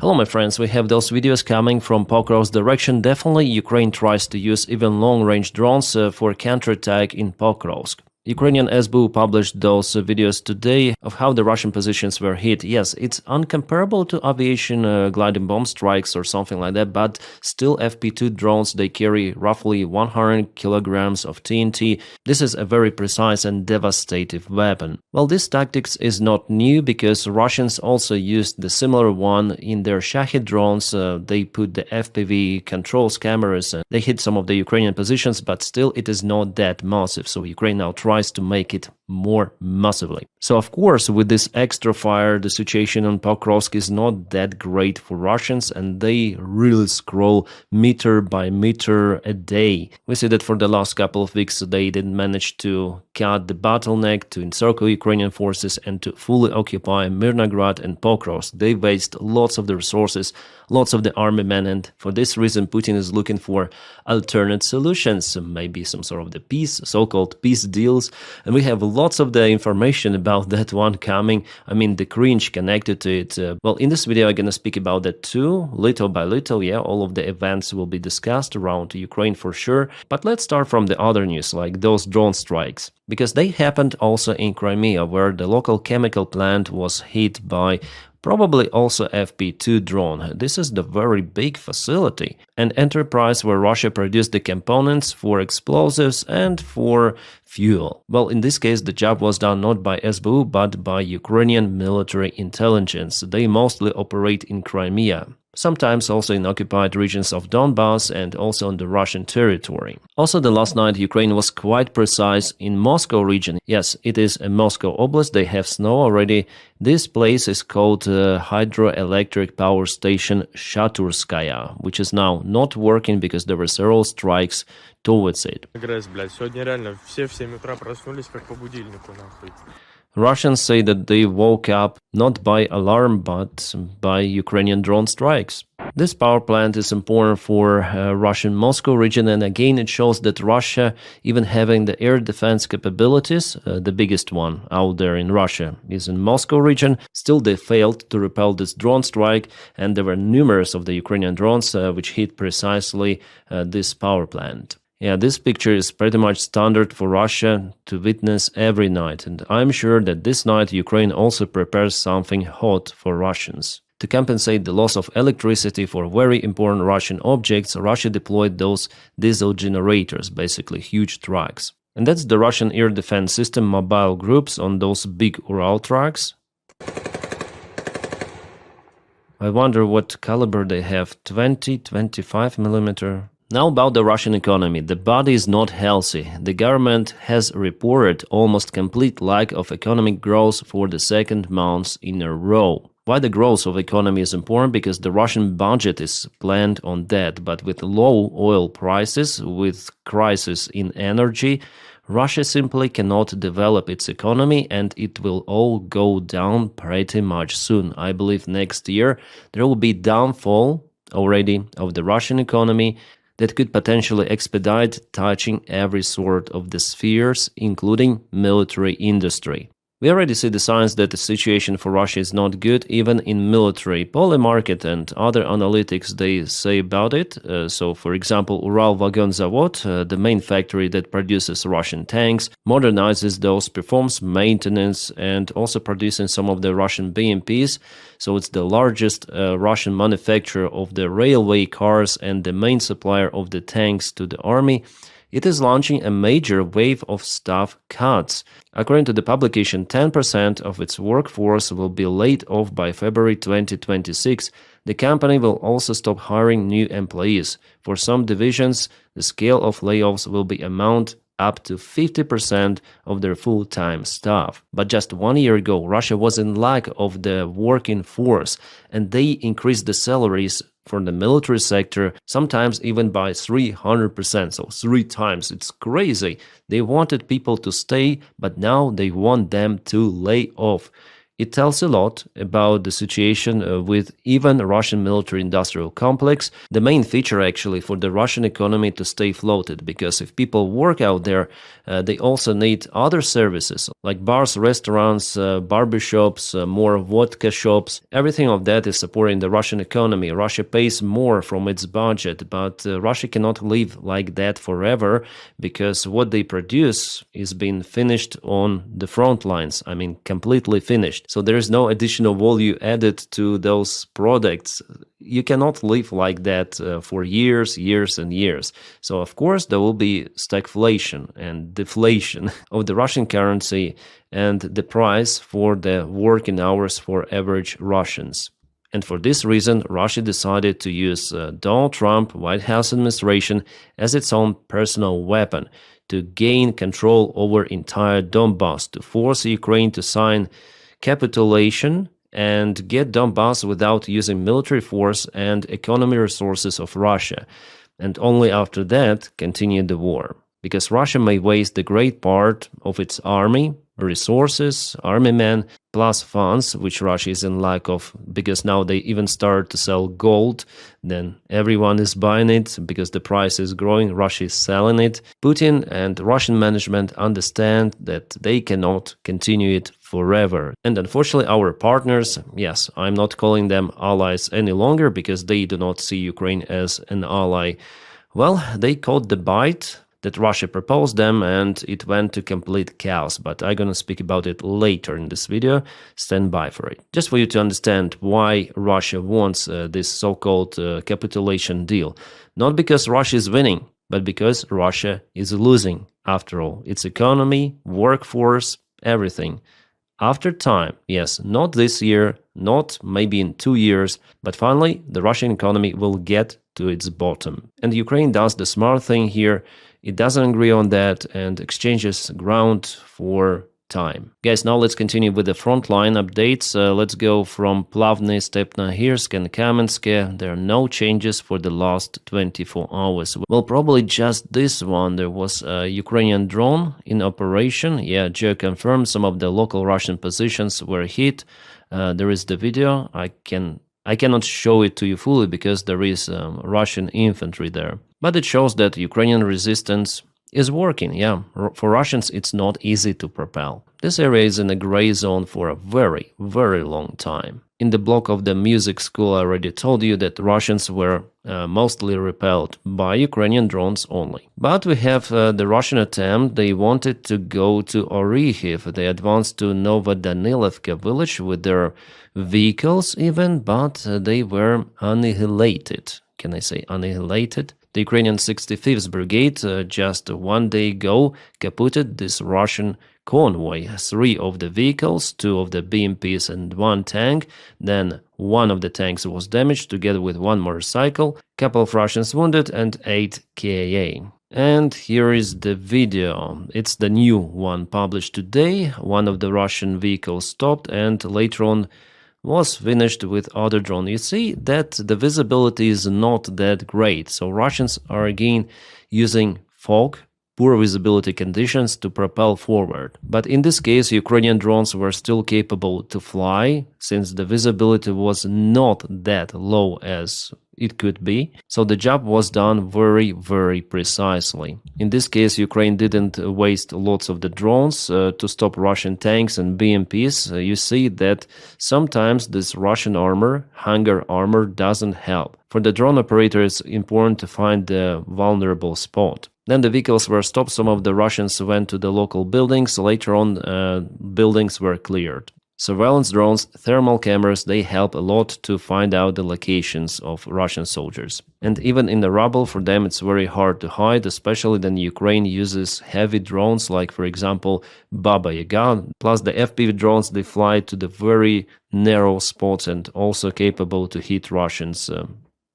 Hello my friends, we have those videos coming from Pokrov's direction. Definitely Ukraine tries to use even long-range drones for counterattack in Pokrovsk. Ukrainian SBU published those videos today of how the Russian positions were hit. Yes, it's uncomparable to aviation gliding bomb strikes or something like that, but still FP2 drones, they carry roughly 100 kilograms of TNT. This is a very precise and devastating weapon. Well, this tactics is not new because Russians also used the similar one in their Shahid drones. They put the FPV controls cameras and they hit some of the Ukrainian positions, but still it is not that massive. So Ukraine now tries to make it more massively. So of course, with this extra fire, the situation on Pokrovsk is not that great for Russians, and they really scroll meter by meter a day. We see that for the last couple of weeks, they didn't manage to cut the bottleneck, to encircle Ukrainian forces, and to fully occupy Mirnograd and Pokrovsk. They waste lots of the resources, lots of the army men, and for this reason, Putin is looking for alternate solutions, maybe some sort of the peace, so-called peace deals. And we have lots of the information about that one coming. I mean, the cringe connected to it. Well, in this video, I'm gonna speak about that too, little by little. Yeah, all of the events will be discussed around Ukraine for sure. But let's start from the other news, like those drone strikes, because they happened also in Crimea, where the local chemical plant was hit by probably also FP2 drone. This is the very big facility, an enterprise where Russia produced the components for explosives and for fuel. Well, in this case, the job was done not by SBU, but by Ukrainian military intelligence. They mostly operate in Crimea, sometimes also in occupied regions of Donbass and also on the Russian territory. Also, the last night, Ukraine was quite precise in Moscow region. Yes, it is a Moscow Oblast. They have snow already. This place is called hydroelectric power station Shaturskaya, which is now not working because there were several strikes towards it. Russians say that they woke up not by alarm but by Ukrainian drone strikes. This power plant is important for Russian Moscow region, and again it shows that Russia, even having the air defense capabilities, the biggest one out there in Russia is in Moscow region, still they failed to repel this drone strike, and there were numerous of the Ukrainian drones which hit precisely this power plant. Yeah, this picture is pretty much standard for Russia to witness every night, and I'm sure that this night Ukraine also prepares something hot for Russians. To compensate the loss of electricity for very important Russian objects, Russia deployed those diesel generators, basically huge trucks. And that's the Russian air defense system mobile groups on those big Ural trucks. I wonder what caliber they have, 20, 25 millimeter. Now about the Russian economy. The body is not healthy. The government has reported almost complete lack of economic growth for the second month in a row. Why the growth of economy is important? Because the Russian budget is planned on that, but with low oil prices, with crisis in energy, Russia simply cannot develop its economy, and it will all go down pretty much soon. I believe next year there will be downfall already of the Russian economy that could potentially expedite touching every sort of the spheres, including military industry. We already see the signs that the situation for Russia is not good, even in military. Polymarket and other analytics, they say about it. So, for example, Ural Vagon Zavod, the main factory that produces Russian tanks, modernizes those, performs maintenance, and also producing some of the Russian BMPs. So it's the largest Russian manufacturer of the railway cars and the main supplier of the tanks to the army. It is launching a major wave of staff cuts. According to the publication, 10% of its workforce will be laid off by February 2026. The company will also stop hiring new employees. For some divisions, the scale of layoffs will be amount up to 50% of their full-time staff. But just 1 year ago, Russia was in lack of the working force, and they increased the salaries for the military sector, sometimes even by 300%, so 3 times. It's crazy. They wanted people to stay, but now they want them to lay off. It tells a lot about the situation with even Russian military-industrial complex, the main feature actually for the Russian economy to stay floated, because if people work out there, they also need other services like bars, restaurants, barbershops, more vodka shops. Everything of that is supporting the Russian economy. Russia pays more from its budget, but Russia cannot live like that forever, because what they produce is being finished on the front lines. I mean, completely finished. So there is no additional value added to those products. You cannot live like that for years and years. So of course there will be stagflation and deflation of the Russian currency and the price for the working hours for average Russians. And for this reason, Russia decided to use Donald Trump White House administration as its own personal weapon to gain control over entire Donbass, to force Ukraine to sign capitulation and get Donbass without using military force and economic resources of Russia, and only after that continue the war. Because Russia may waste the great part of its army, resources, army men, plus funds, which Russia is in lack of, because now they even start to sell gold, then everyone is buying it because the price is growing, Russia is selling it. Putin and Russian management understand that they cannot continue it forever. And unfortunately our partners, yes, I'm not calling them allies any longer because they do not see Ukraine as an ally. Well, they caught the bite that Russia proposed them, and it went to complete chaos, but I'm gonna speak about it later in this video. Stand by for it. Just for you to understand why Russia wants this so-called capitulation deal. Not because Russia is winning, but because Russia is losing, after all. Its economy, workforce, everything. After time, yes, not this year, not maybe in 2 years, but finally the Russian economy will get to its bottom. And Ukraine does the smart thing here. It doesn't agree on that and exchanges ground for time. Guys, now let's continue with the frontline updates. Let's go from Plavny, Stepnohirsk and Kamensk. There are no changes for the last 24 hours. Well, probably just this one. There was a Ukrainian drone in operation. Yeah, Geo confirmed some of the local Russian positions were hit. There is the video. I cannot show it to you fully because there is Russian infantry there. But it shows that Ukrainian resistance is working, yeah. For Russians, it's not easy to propel. This area is in a gray zone for a very, very long time. In the block of the music school, I already told you that Russians were mostly repelled by Ukrainian drones only. But we have the Russian attempt. They wanted to go to Orikhiv. They advanced to Novodanilivka village with their vehicles even, but they were annihilated. Can I say annihilated? The Ukrainian 65th Brigade just 1 day ago capoted this Russian convoy. 3 of the vehicles, 2 of the BMPs and 1 tank. Then 1 of the tanks was damaged together with 1 motorcycle, couple of Russians wounded and 8 KIA. And here is the video. It's the new one published today. One of the Russian vehicles stopped and later on was finished with other drone. You see that the visibility is not that great. So Russians are again using fog, poor visibility conditions to propel forward. But in this case, Ukrainian drones were still capable to fly since the visibility was not that low as it could be. So the job was done very, very precisely. In this case, Ukraine didn't waste lots of the drones to stop Russian tanks and BMPs. You see that sometimes this Russian armor, hangar armor, doesn't help. For the drone operator, it's important to find the vulnerable spot. Then the vehicles were stopped. Some of the Russians went to the local buildings. Later on, buildings were cleared. Surveillance drones, thermal cameras, they help a lot to find out the locations of Russian soldiers. And even in the rubble, for them it's very hard to hide, especially when Ukraine uses heavy drones like, for example, Baba Yaga. Plus the FPV drones, they fly to the very narrow spots and also capable to hit Russians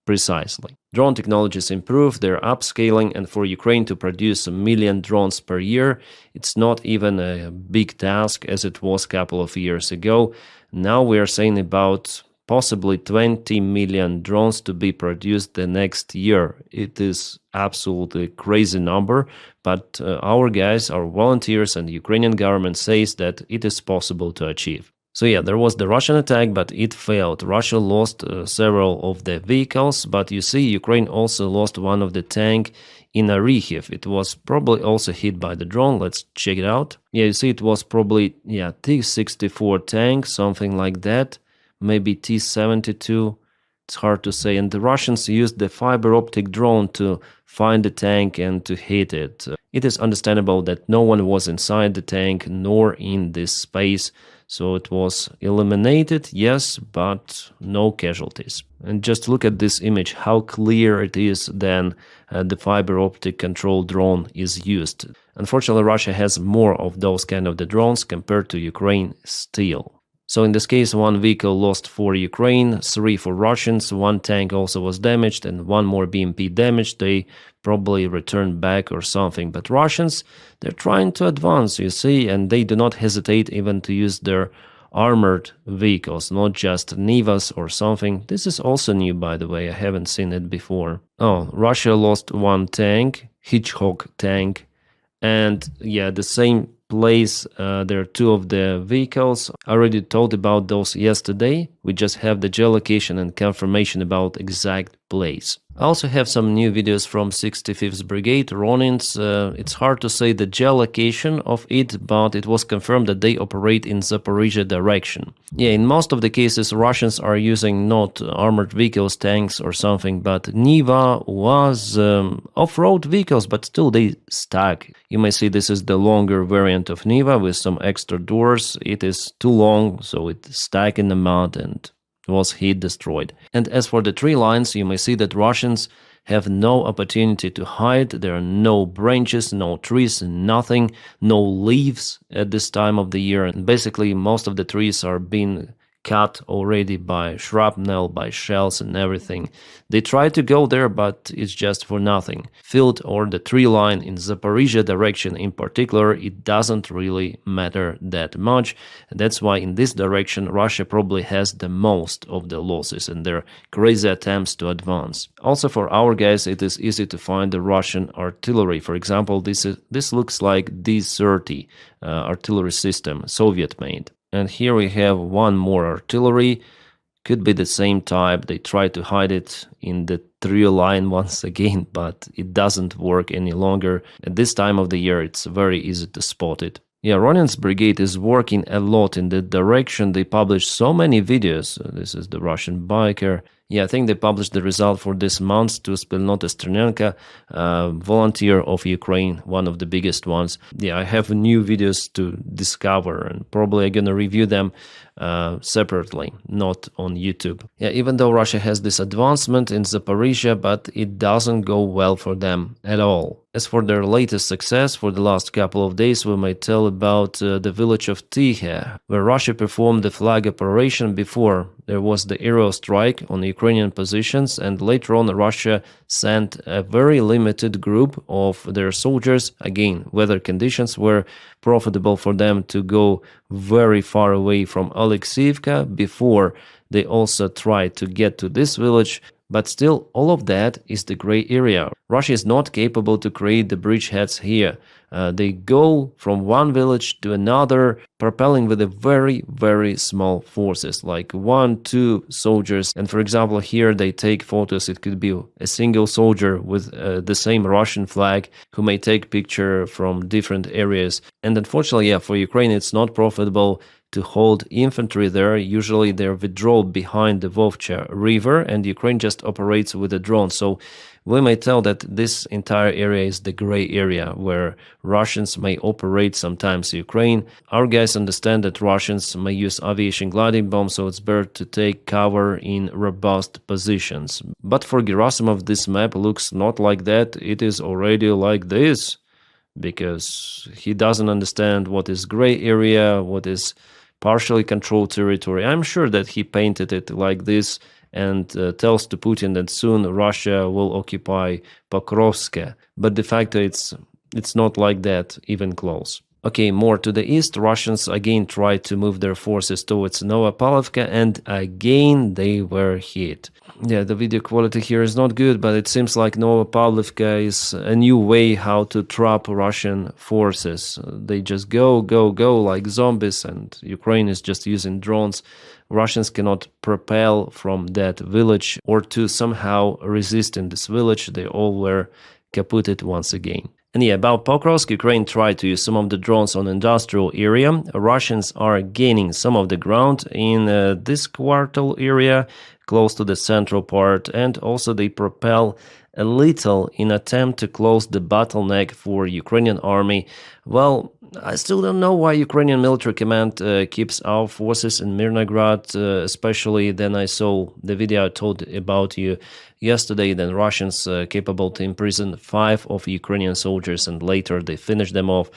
precisely. Drone technologies improve, they're upscaling, and for Ukraine to produce 1 million drones per year, it's not even a big task as it was a couple of years ago. Now we are saying about possibly 20 million drones to be produced the next year. It is absolutely crazy number, but our guys, our volunteers and Ukrainian government says that it is possible to achieve. So yeah, there was the Russian attack, but it failed. Russia lost several of the vehicles, but you see, Ukraine also lost one of the tank in Arikhiv. It was probably also hit by the drone. Let's check it out. Yeah, you see, it was probably, yeah, T-64 tank, something like that. Maybe T-72. It's hard to say. And the Russians used the fiber optic drone to find the tank and to hit it. It is understandable that no one was inside the tank nor in this space. So it was eliminated, yes, but no casualties. And just look at this image, how clear it is then the fiber optic control drone is used. Unfortunately, Russia has more of those kind of the drones compared to Ukraine still. So in this case, one vehicle lost for Ukraine, 3 for Russians, one tank also was damaged, and one more BMP damaged. They probably returned back or something. But Russians, they're trying to advance, you see, and they do not hesitate even to use their armored vehicles, not just Nivas or something. This is also new, by the way, I haven't seen it before. Oh, Russia lost one tank, Hitchcock tank, and yeah, the same place, there are 2 of the vehicles. I already told about those yesterday. We just have the geolocation and confirmation about exact place. I also have some new videos from 65th Brigade, Ruzzians. It's hard to say the geolocation of it, but it was confirmed that they operate in Zaporizhia direction. Yeah, in most of the cases, Russians are using not armored vehicles, tanks or something, but Niva was off-road vehicles, but still they stuck. You may see this is the longer variant of Niva with some extra doors. It is too long, so it stuck in the mud and was heat destroyed. And as for the tree lines, you may see that Russians have no opportunity to hide. There are no branches, no trees, nothing, no leaves at this time of the year. And basically most of the trees are being cut already by shrapnel, by shells and everything. They try to go there, but it's just for nothing. Field or the tree line in Zaporizhia direction in particular, it doesn't really matter that much. And that's why in this direction Russia probably has the most of the losses and their crazy attempts to advance. Also for our guys, it is easy to find the Russian artillery. For example, this looks like D-30 artillery system, Soviet made. And here we have one more artillery, could be the same type. They try to hide it in the tree line once again, but it doesn't work any longer. At this time of the year, it's very easy to spot it. Yeah, Ruzzians brigade is working a lot in that direction. They published so many videos. This is the Russian biker. Yeah, I think they published the result for this month to Spilnota Sternenka, volunteer of Ukraine, one of the biggest ones. Yeah, I have new videos to discover and probably I'm gonna review them separately, not on YouTube. Yeah, even though Russia has this advancement in Zaporizhia, but it doesn't go well for them at all. As for their latest success, for the last couple of days, we may tell about the village of Tihe, where Russia performed the flag operation before. There was the aerial strike on Ukrainian positions, and later on Russia sent a very limited group of their soldiers. Again, weather conditions were profitable for them to go very far away from Alexeyevka before they also tried to get to this village. But still, all of that is the gray area. Russia is not capable to create the bridgeheads here. They go from one village to another, propelling with a very, very small forces, like 1-2 soldiers. And for example, here they take photos. It could be a single soldier with the same Russian flag who may take picture from different areas. And unfortunately, yeah, for Ukraine, it's not profitable to hold infantry there. Usually they're withdrawn behind the Vovcha river and Ukraine just operates with a drone. So we may tell that this entire area is the gray area where Russians may operate sometimes Ukraine. Our guys understand that Russians may use aviation gliding bombs, so it's better to take cover in robust positions. But for Gerasimov, this map looks not like that. It is already like this, because he doesn't understand what is gray area, what is partially controlled territory. I'm sure that he painted it like this and tells to Putin that soon Russia will occupy Pokrovsk. But de facto it's not like that, even close. Okay, more to the east, Russians again tried to move their forces towards Novopavlovka, and again they were hit. Yeah, the video quality here is not good, but it seems like Novopavlovka is a new way how to trap Russian forces. They just go, go, go like zombies, and Ukraine is just using drones. Russians cannot propel from that village or to somehow resist in this village. They all were kaputted once again. And yeah, about Pokrovsk, Ukraine tried to use some of the drones on industrial area. Russians are gaining some of the ground in this quartal area, close to the central part, and also they propel a little in attempt to close the bottleneck for Ukrainian army. Well, I still don't know why Ukrainian military command keeps our forces in Mirnograd, especially then I saw the video I told about you yesterday, then Russians capable to imprison 5 of Ukrainian soldiers and later they finish them off.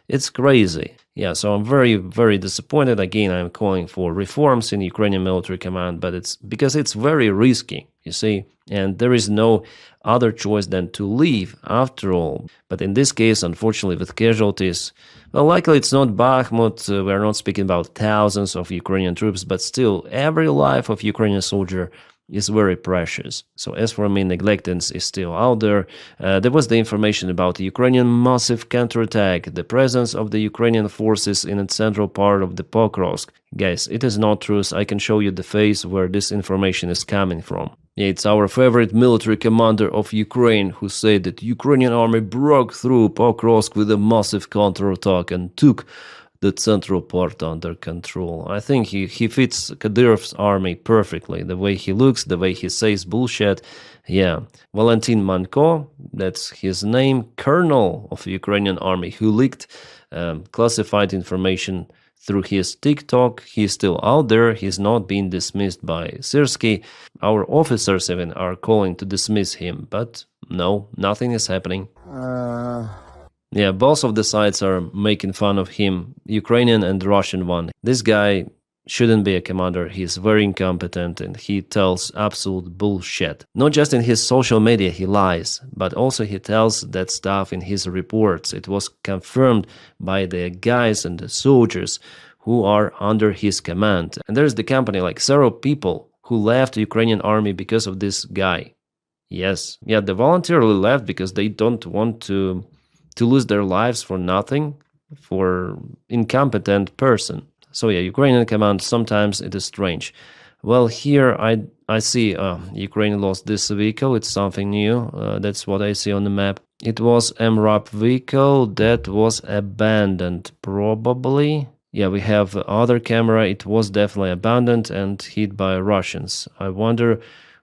It's crazy. Yeah, so I'm very, very disappointed. Again, I'm calling for reforms in Ukrainian military command, but it's because it's very risky, you see, and there is no other choice than to leave after all. But in this case, unfortunately, with casualties, well, likely it's not Bakhmut. We're not speaking about thousands of Ukrainian troops, but still, every life of Ukrainian soldier is very precious. So as for me, neglectance is still out there. There was the information about the Ukrainian massive counterattack, the presence of the Ukrainian forces in the central part of the Pokrovsk. Guys, it is not true. I can show you the face where this information is coming from. Yeah, it's our favorite military commander of Ukraine who said that Ukrainian army broke through Pokrovsk with a massive counterattack and took the central part under control. I think he fits Kadyrov's army perfectly. The way he looks, the way he says bullshit. Yeah. Valentin Manko, that's his name, colonel of the Ukrainian army, who leaked classified information through his TikTok. He's still out there. He's not being dismissed by Syrskyi. Our officers even are calling to dismiss him, but no, nothing is happening. Yeah, both of the sides are making fun of him, Ukrainian and Russian one. This guy shouldn't be a commander. He's very incompetent and he tells absolute bullshit. Not just in his social media he lies, but also he tells that stuff in his reports. It was confirmed by the guys and the soldiers who are under his command. And there's the company, like several people who left the Ukrainian army because of this guy. Yes, yeah, they voluntarily left because they don't want to lose their lives for nothing, for incompetent person. So yeah, Ukrainian command, sometimes it is strange. Well, here I see Ukraine lost this vehicle. It's something new. That's what I see on the map. It was MRAP vehicle that was abandoned, probably. Yeah, we have other camera. It was definitely abandoned and hit by Russians. I wonder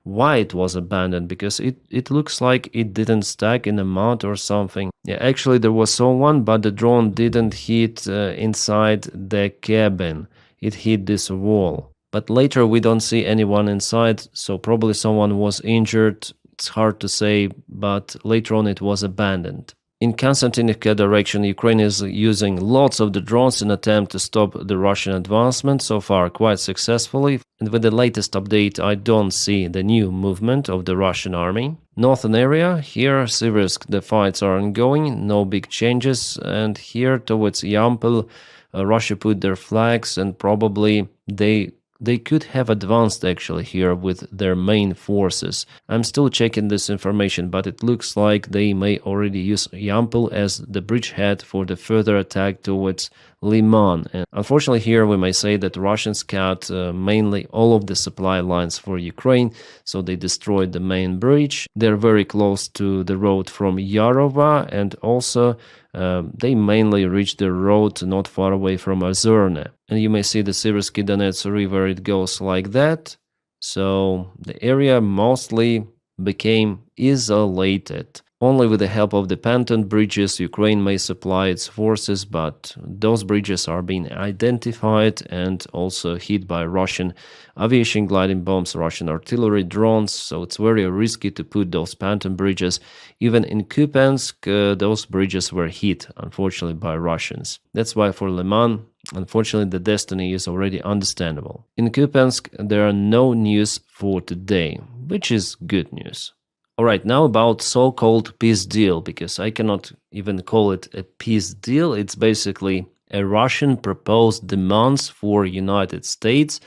why it was abandoned, because it looks like it didn't stack in a mount or something. Yeah, actually there was someone, but the drone didn't hit inside the cabin. It hit this wall. But later we don't see anyone inside, so probably someone was injured. It's hard to say, but later on it was abandoned. In Konstantinivka direction, Ukraine is using lots of the drones in attempt to stop the Russian advancement, so far quite successfully. And with the latest update, I don't see the new movement of the Russian army. Northern area, here, Siversk, the fights are ongoing, no big changes. And here towards Yampol, Russia put their flags and probably they could have advanced actually here with their main forces. I'm still checking this information, but it looks like they may already use Yampol as the bridgehead for the further attack towards Liman. And unfortunately here we may say that Russians cut mainly all of the supply lines for Ukraine, so they destroyed the main bridge. They're very close to the road from Yarova, and also they mainly reached the road not far away from Ozerne. And you may see the Siversky Donets River, it goes like that. So the area mostly became isolated. Only with the help of the Panton bridges, Ukraine may supply its forces, but those bridges are being identified and also hit by Russian aviation gliding bombs, Russian artillery drones, so it's very risky to put those Panton bridges. Even in Kupiansk, those bridges were hit, unfortunately, by Russians. That's why for Liman, unfortunately, the destiny is already understandable. In Kupiansk, there are no news for today, which is good news. Alright, now about so-called peace deal, because I cannot even call it a peace deal. It's basically a Russian proposed demands for United States,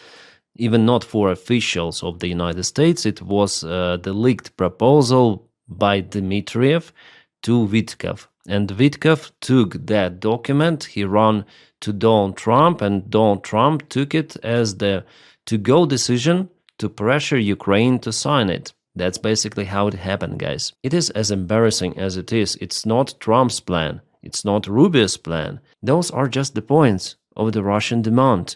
even not for officials of the United States. It was the leaked proposal by Dmitriev to Vitkov. And Vitkov took that document, he ran to Donald Trump, and Donald Trump took it as the to-go decision to pressure Ukraine to sign it. That's basically how it happened, guys. It is as embarrassing as it is. It's not Trump's plan. It's not Rubio's plan. Those are just the points of the Russian demand.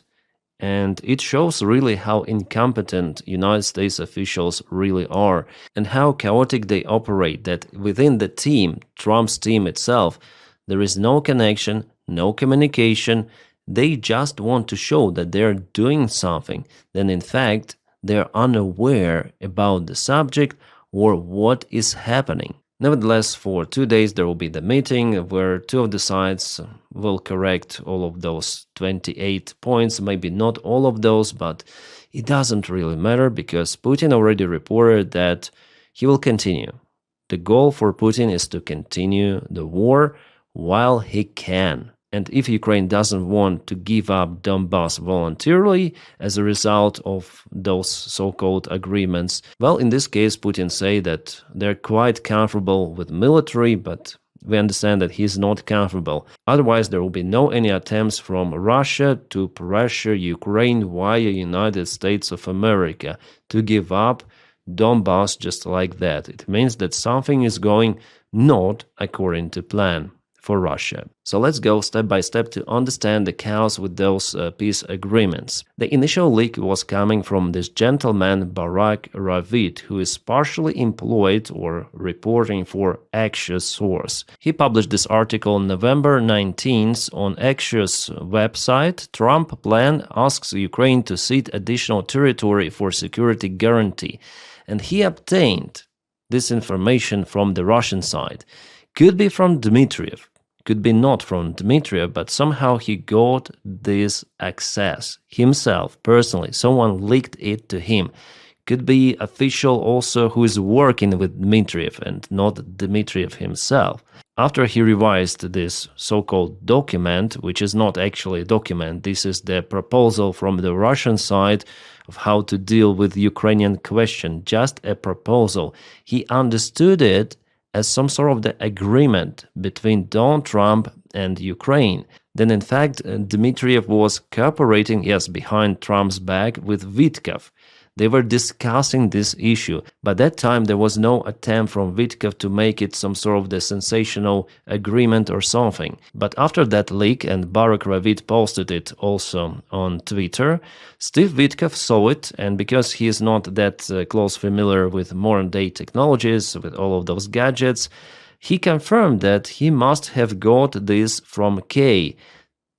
And it shows really how incompetent United States officials really are and how chaotic they operate, that within the team, Trump's team itself, there is no connection, no communication. They just want to show that they're doing something, then in fact, they're unaware about the subject or what is happening. Nevertheless, for 2 days there will be the meeting where two of the sides will correct all of those 28 points, maybe not all of those, but it doesn't really matter because Putin already reported that he will continue. The goal for Putin is to continue the war while he can. And if Ukraine doesn't want to give up Donbass voluntarily as a result of those so-called agreements, well, in this case, Putin say that they're quite comfortable with military, but we understand that he's not comfortable. Otherwise, there will be no any attempts from Russia to pressure Ukraine via United States of America to give up Donbass just like that. It means that something is going not according to plan for Russia. So let's go step by step to understand the chaos with those peace agreements. The initial leak was coming from this gentleman Barak Ravid, who is partially employed or reporting for Axios source. He published this article on November 19th on Axios website. Trump plan asks Ukraine to cede additional territory for security guarantee. And he obtained this information from the Russian side. Could be from Dmitriev, could be not from Dmitriev, but somehow he got this access himself, personally. Someone leaked it to him. Could be official also who is working with Dmitriev and not Dmitriev himself. After he revised this so-called document, which is not actually a document, this is the proposal from the Russian side of how to deal with the Ukrainian question, just a proposal. He understood it as some sort of the agreement between Donald Trump and Ukraine. Then in fact, Dmitriev was cooperating, yes, behind Trump's back with Vitkov. They were discussing this issue, but that time there was no attempt from Vitkov to make it some sort of the sensational agreement or something. But after that leak, and Barak Ravid posted it also on Twitter, Steve Vitkov saw it, and because he is not that close familiar with modern-day technologies, with all of those gadgets, he confirmed that he must have got this from Kay.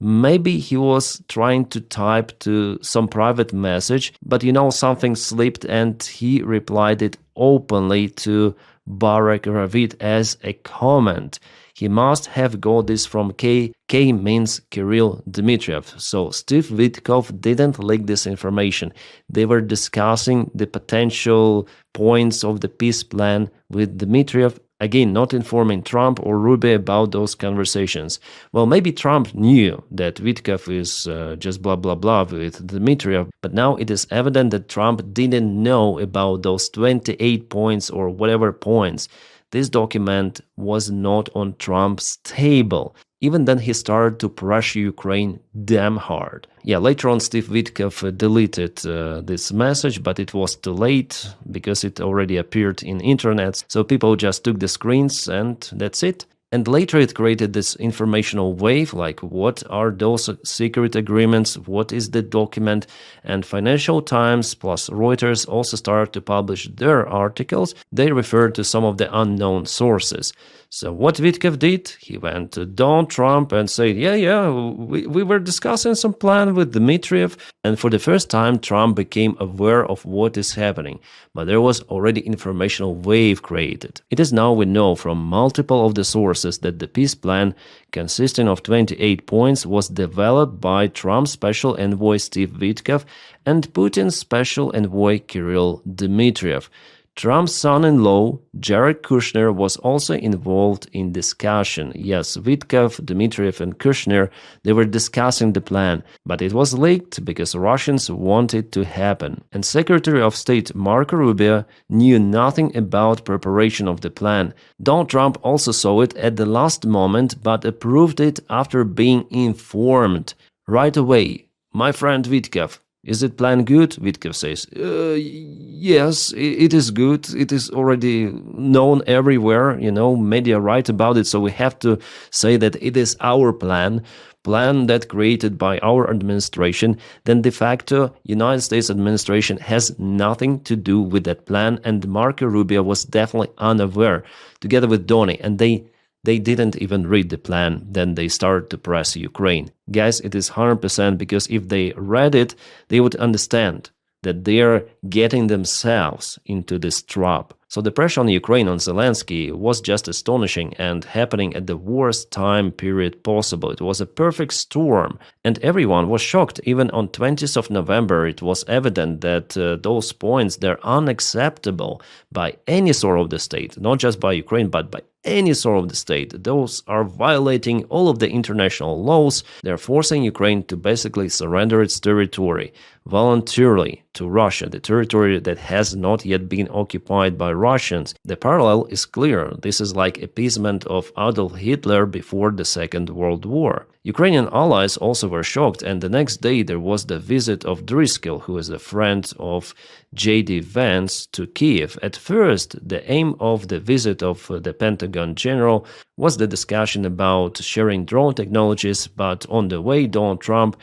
Maybe he was trying to type to some private message, but something slipped and he replied it openly to Barak Ravid as a comment. He must have got this from K. K means Kirill Dmitriev. So Steve Vitkov didn't leak this information. They were discussing the potential points of the peace plan with Dmitriev. Again, not informing Trump or Rubio about those conversations. Well, maybe Trump knew that Vitkov is just blah blah blah with Dmitriev, but now it is evident that Trump didn't know about those 28 points or whatever points. This document was not on Trump's table. Even then, he started to pressure Ukraine damn hard. Yeah, later on, Steve Vitkov deleted this message, but it was too late because it already appeared in internet. So people just took the screens and that's it. And later it created this informational wave, like what are those secret agreements, what is the document, and Financial Times plus Reuters also started to publish their articles. They referred to some of the unknown sources. So what Vitkov did, he went to Donald Trump and said, we were discussing some plan with Dmitriev, and for the first time Trump became aware of what is happening. But there was already informational wave created. It is now we know from multiple of the sources that the peace plan, consisting of 28 points, was developed by Trump's special envoy Steve Vitkov and Putin's special envoy Kirill Dmitriev. Trump's son-in-law, Jared Kushner, was also involved in discussion. Yes, Witkoff, Dmitriev, and Kushner, they were discussing the plan, but it was leaked because Russians want it to happen. And Secretary of State Marco Rubio knew nothing about preparation of the plan. Donald Trump also saw it at the last moment, but approved it after being informed right away. My friend Witkoff, is it plan good? Witkoff says, yes, it is good. It is already known everywhere, media write about it, so we have to say that it is our plan that created by our administration. Then de facto, United States administration has nothing to do with that plan, and Marco Rubio was definitely unaware, together with Donny, and they didn't even read the plan. Then they started to press Ukraine. Guys, it is 100% because if they read it, they would understand that they are getting themselves into this trap. So the pressure on Ukraine, on Zelensky, was just astonishing and happening at the worst time period possible. It was a perfect storm, and everyone was shocked. Even on 20th of November, it was evident that those points, they're unacceptable by any sort of the state, not just by Ukraine, but by any sort of the state. Those are violating all of the international laws. They're forcing Ukraine to basically surrender its territory voluntarily to Russia, the territory that has not yet been occupied by Russians. The parallel is clear. This is like appeasement of Adolf Hitler before the Second World War. Ukrainian allies also were shocked, and the next day there was the visit of Driscoll, who is a friend of J.D. Vance, to Kiev. At first, the aim of the visit of the Pentagon general was the discussion about sharing drone technologies, but on the way, Donald Trump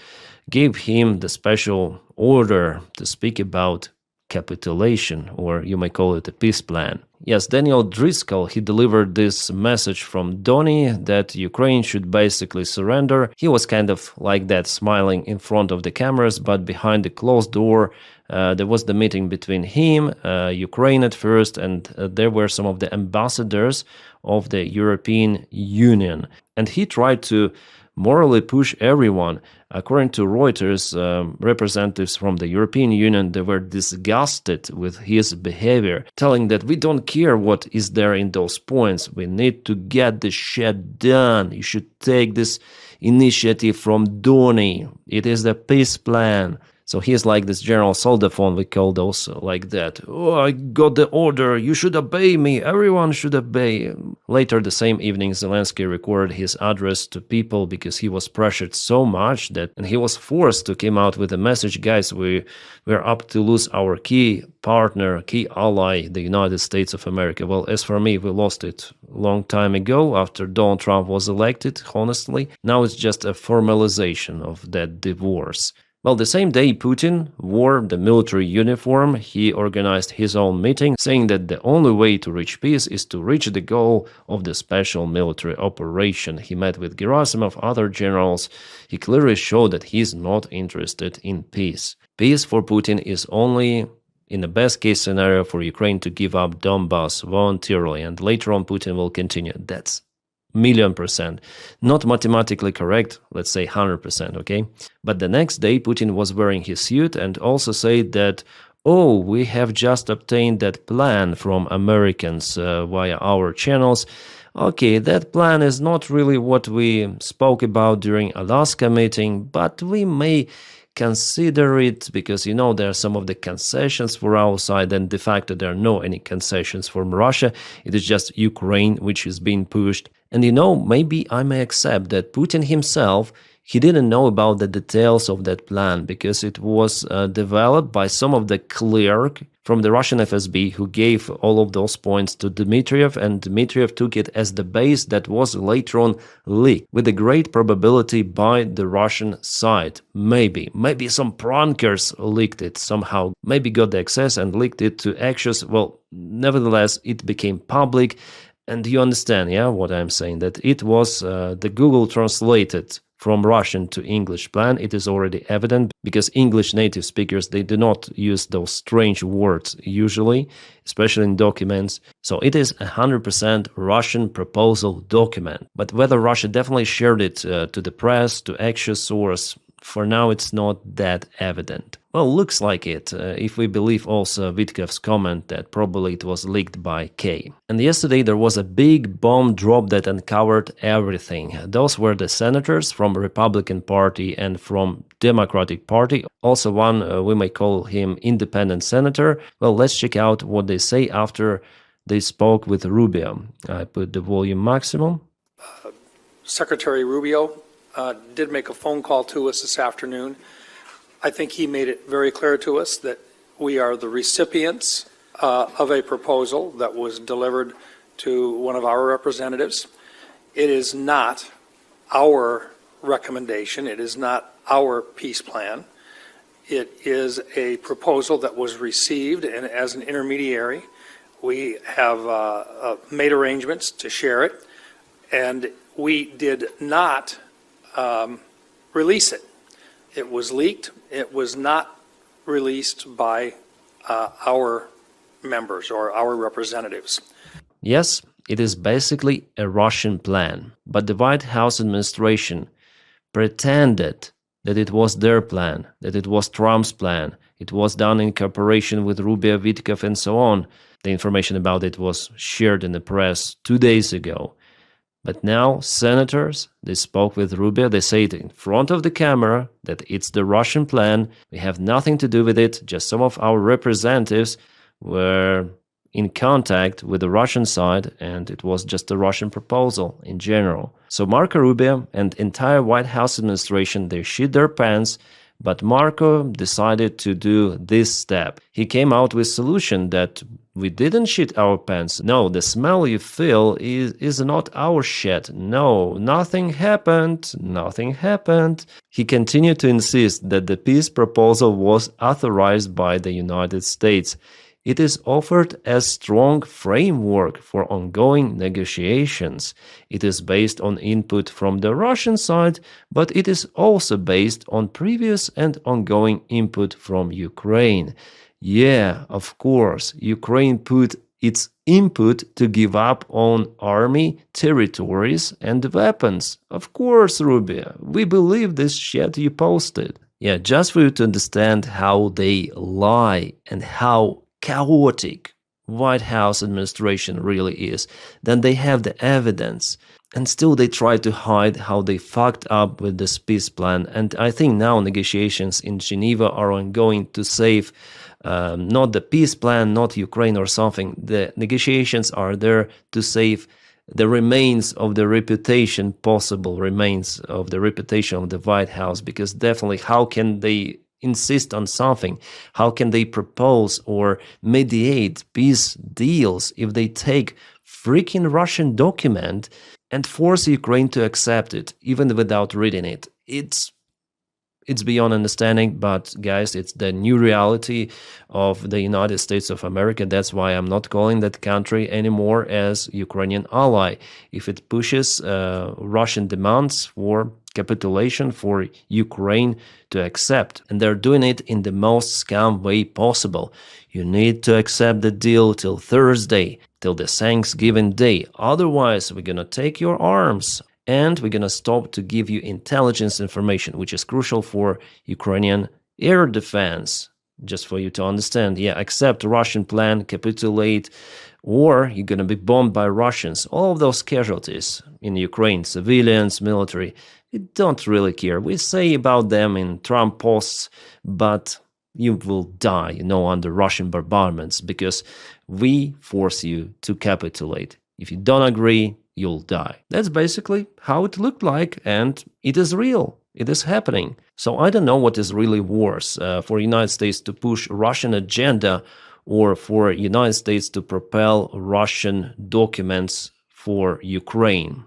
gave him the special order to speak about capitulation, or you may call it a peace plan. Yes, Daniel Driscoll, he delivered this message from Donny that Ukraine should basically surrender. He was kind of like that, smiling in front of the cameras, but behind the closed door, there was the meeting between him, Ukraine at first, and there were some of the ambassadors of the European Union. And he tried to morally push everyone. According to Reuters, representatives from the European Union, they were disgusted with his behavior, telling that we don't care what is there in those points. We need to get this shit done. You should take this initiative from Donny. It is the peace plan. So he's like this General Soldaphone, we call those like that. Oh, I got the order, you should obey me, everyone should obey. Later the same evening, Zelensky recorded his address to people because he was pressured so much that and he was forced to come out with a message, guys, we're up to lose our key partner, key ally, the United States of America. Well, as for me, we lost it a long time ago after Donald Trump was elected, honestly. Now it's just a formalization of that divorce. Well, the same day Putin wore the military uniform, he organized his own meeting, saying that the only way to reach peace is to reach the goal of the special military operation. He met with Gerasimov, other generals. He clearly showed that he is not interested in peace. Peace for Putin is only in the best case scenario for Ukraine to give up Donbass voluntarily, and later on Putin will continue. That's $1,000,000%. Not mathematically correct, let's say 100%, okay? But the next day, Putin was wearing his suit and also said that, oh, we have just obtained that plan from Americans via our channels. Okay, that plan is not really what we spoke about during Alaska meeting, but we may consider it because, you know, there are some of the concessions for our side, and de facto there are no any concessions from Russia. It is just Ukraine which is being pushed. And, you know, maybe I may accept that Putin himself, he didn't know about the details of that plan because it was developed by some of the clerk from the Russian FSB who gave all of those points to Dmitriev, and Dmitriev took it as the base that was later on leaked with a great probability by the Russian side. Maybe some prankers leaked it somehow, maybe got the access and leaked it to Axios. Well, nevertheless, it became public. And you understand, yeah, what I'm saying, that it was the Google translated from Russian to English plan. It is already evident because English native speakers, they do not use those strange words usually, especially in documents. So it is 100% Russian proposal document. But whether Russia definitely shared it to the press, to Axios source, for now it's not that evident. Well, looks like it, if we believe also Witkoff's comment that probably it was leaked by K. And yesterday there was a big bomb drop that uncovered everything. Those were the senators from Republican Party and from Democratic Party. Also one, we may call him independent senator. Well, let's check out what they say after they spoke with Rubio. I put the volume maximum. Secretary Rubio did make a phone call to us this afternoon. I think he made it very clear to us that we are the recipients of a proposal that was delivered to one of our representatives. It is not our recommendation. It is not our peace plan. It is a proposal that was received, and as an intermediary, we have made arrangements to share it, and we did not release it. It was leaked. It was not released by our members or our representatives. Yes, it is basically a Russian plan, but the White House administration pretended that it was their plan, that it was Trump's plan. It was done in cooperation with Rubio, Witkoff, and so on. The information about it was shared in the press 2 days ago. But now, senators, they spoke with Rubio, they say it in front of the camera that it's the Russian plan, we have nothing to do with it, just some of our representatives were in contact with the Russian side, and it was just a Russian proposal in general. So Marco Rubio and entire White House administration, they shit their pants, but Marco decided to do this step. He came out with a solution that we didn't shit our pants. No, the smell you feel is not our shit. No, nothing happened. Nothing happened. He continued to insist that the peace proposal was authorized by the United States. It is offered as strong framework for ongoing negotiations. It is based on input from the Russian side, but it is also based on previous and ongoing input from Ukraine. Yeah, of course, Ukraine put its input to give up on army, territories, and weapons. Of course, Rubio, we believe this shit you posted. Yeah, just for you to understand how they lie and how chaotic White House administration really is. Then they have the evidence, and still they try to hide how they fucked up with this peace plan. And I think now negotiations in Geneva are ongoing to save not the peace plan, not Ukraine or something. The negotiations are there to save the remains of the reputation, possible remains of the reputation of the White House, because definitely how can they insist on something? How can they propose or mediate peace deals if they take freaking Russian document and force Ukraine to accept it, even without reading it? It's beyond understanding, but guys, it's the new reality of the United States of America. That's why I'm not calling that country anymore as Ukrainian ally. If it pushes Russian demands for capitulation for Ukraine to accept, and they're doing it in the most scam way possible. You need to accept the deal till Thursday, till the Thanksgiving day. Otherwise, we're gonna take your arms. And we're going to stop to give you intelligence information, which is crucial for Ukrainian air defense. Just for you to understand, yeah, accept Russian plan, capitulate, or you're going to be bombed by Russians. All of those casualties in Ukraine, civilians, military, we don't really care. We say about them in Trump posts, but you will die, under Russian bombardments because we force you to capitulate. If you don't agree, you'll die. That's basically how it looked like, and it is real. It is happening. So I don't know what is really worse, for United States to push Russian agenda or for United States to propel Russian documents for Ukraine.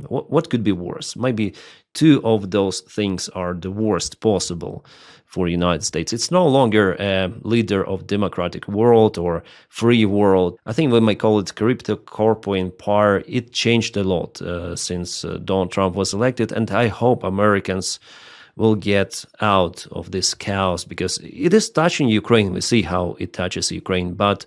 What could be worse? Maybe two of those things are the worst possible for United States. It's no longer a leader of democratic world or free world. I think we may call it crypto corpo empire. It changed a lot since Donald Trump was elected, and I hope Americans will get out of this chaos because it is touching Ukraine. We see how it touches Ukraine, but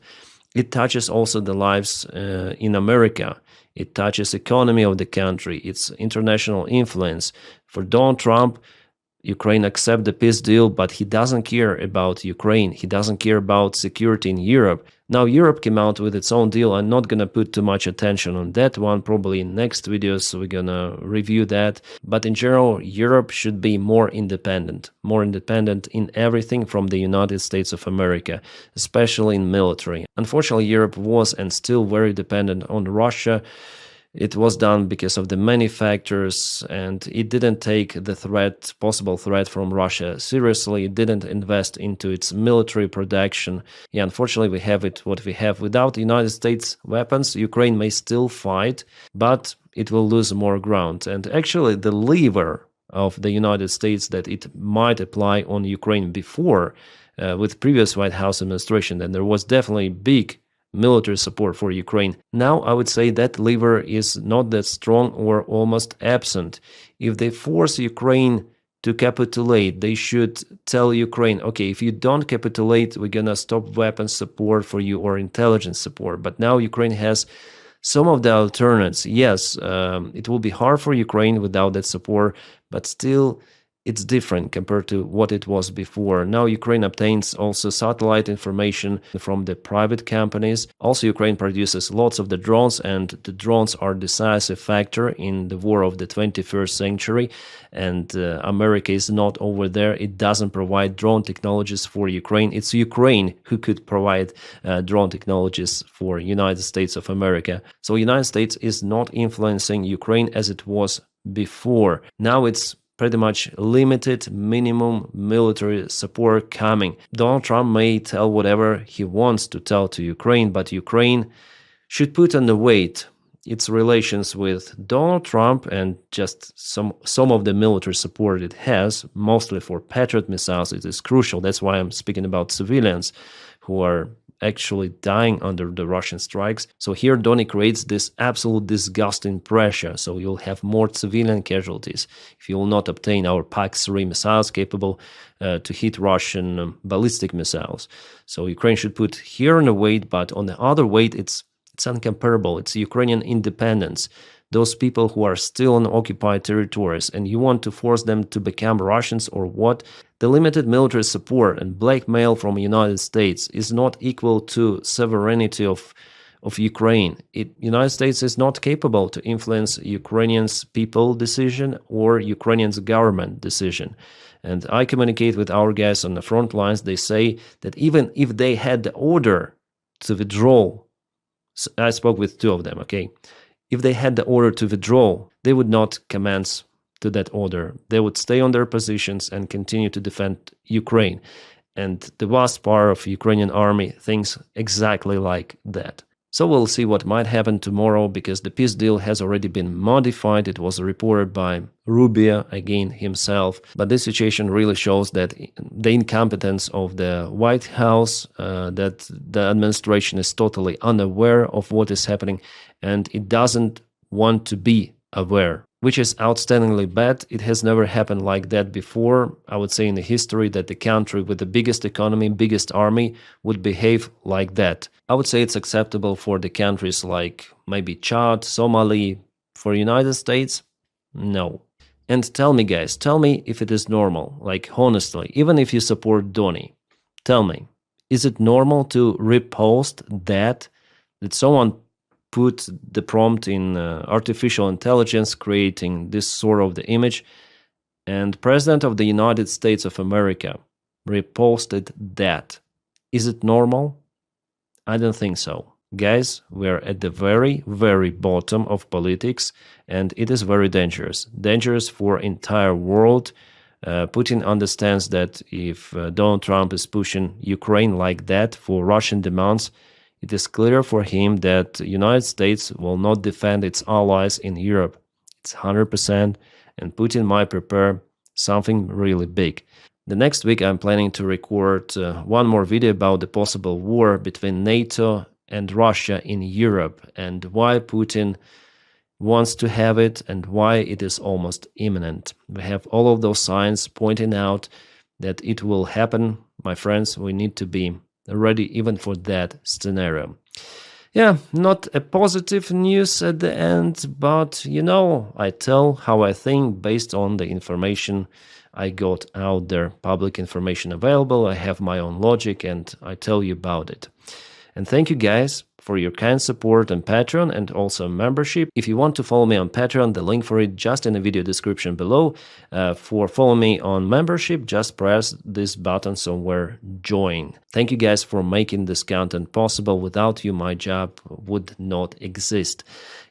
it touches also the lives in America. It touches economy of the country, its international influence. For Donald Trump, Ukraine accept the peace deal, but he doesn't care about Ukraine. He doesn't care about security in Europe. Now Europe came out with its own deal. I'm not gonna put too much attention on that one. Probably in next videos we're gonna review that. But in general, Europe should be more independent in everything from the United States of America, especially in military. Unfortunately, Europe was and still very dependent on Russia. It was done because of the many factors, and it didn't take the possible threat from Russia seriously. It didn't invest into its military production. Yeah, unfortunately, we have what we have. Without the United States weapons, Ukraine may still fight, but it will lose more ground. And actually, the lever of the United States that it might apply on Ukraine before, with previous White House administration, then there was definitely big military support for Ukraine. Now I would say that lever is not that strong or almost absent. If they force Ukraine to capitulate, they should tell Ukraine, okay, if you don't capitulate, we're gonna stop weapons support for you or intelligence support. But now Ukraine has some of the alternates. Yes, it will be hard for Ukraine without that support, but still it's different compared to what it was before. Now Ukraine obtains also satellite information from the private companies. Also, Ukraine produces lots of the drones, and the drones are a decisive factor in the war of the 21st century. And America is not over there. It doesn't provide drone technologies for Ukraine. It's Ukraine who could provide drone technologies for United States of America. So United States is not influencing Ukraine as it was before. Now it's pretty much limited minimum military support coming. Donald Trump may tell whatever he wants to tell to Ukraine, but Ukraine should put on the weight its relations with Donald Trump and just some of the military support it has, mostly for Patriot missiles. It is crucial. That's why I'm speaking about civilians who are actually dying under the Russian strikes. So here Donny creates this absolute disgusting pressure. So you'll have more civilian casualties if you will not obtain our PAC-3 missiles capable to hit Russian ballistic missiles. So Ukraine should put here on the weight, but on the other weight, it's incomparable. It's Ukrainian independence. Those people who are still on occupied territories, and you want to force them to become Russians or what? The limited military support and blackmail from the United States is not equal to sovereignty of Ukraine. United States is not capable to influence Ukrainians' people decision or Ukrainians' government decision. And I communicate with our guys on the front lines. They say that even if they had the order to withdraw, I spoke with two of them, okay? If they had the order to withdraw, they would not commence to that order. They would stay on their positions and continue to defend Ukraine. And the vast part of Ukrainian army thinks exactly like that. So we'll see what might happen tomorrow, because the peace deal has already been modified. It was reported by Ruzzia, again himself. But this situation really shows that the incompetence of the White House, that the administration is totally unaware of what is happening, and it doesn't want to be aware, which is outstandingly bad. It has never happened like that before. I would say in the history that the country with the biggest economy, biggest army would behave like that. I would say it's acceptable for the countries like maybe Chad, Somali. For United States, no. And tell me, guys, tell me if it is normal, like honestly, even if you support Donny, tell me, is it normal to repost that someone put the prompt in artificial intelligence, creating this sort of the image, and President of the United States of America reposted that? Is it normal? I don't think so. Guys, we're at the very, very bottom of politics, and it is very dangerous. Dangerous for entire world. Putin understands that if Donald Trump is pushing Ukraine like that for Russian demands, it is clear for him that the United States will not defend its allies in Europe. It's 100%, and Putin might prepare something really big. The next week I'm planning to record one more video about the possible war between NATO and Russia in Europe, and why Putin wants to have it and why it is almost imminent. We have all of those signs pointing out that it will happen. My friends, we need to be ready even for that scenario. Yeah, not a positive news at the end, but I tell how I think based on the information I got out there public information available. I have my own logic and I tell you about it. And thank you guys for your kind support on Patreon and also membership. If you want to follow me on Patreon, the link for it just in the video description below. For follow me on membership, just press this button somewhere, join. Thank you guys for making this content possible. Without you, my job would not exist.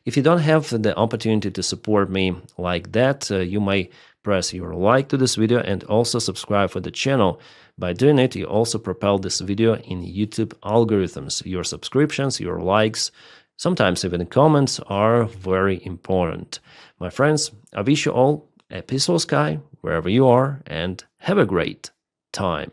If you don't have the opportunity to support me like that, you may press your like to this video and also subscribe for the channel. By doing it, you also propel this video in YouTube algorithms. Your subscriptions, your likes, sometimes even comments are very important. My friends, I wish you all a peaceful sky wherever you are and have a great time.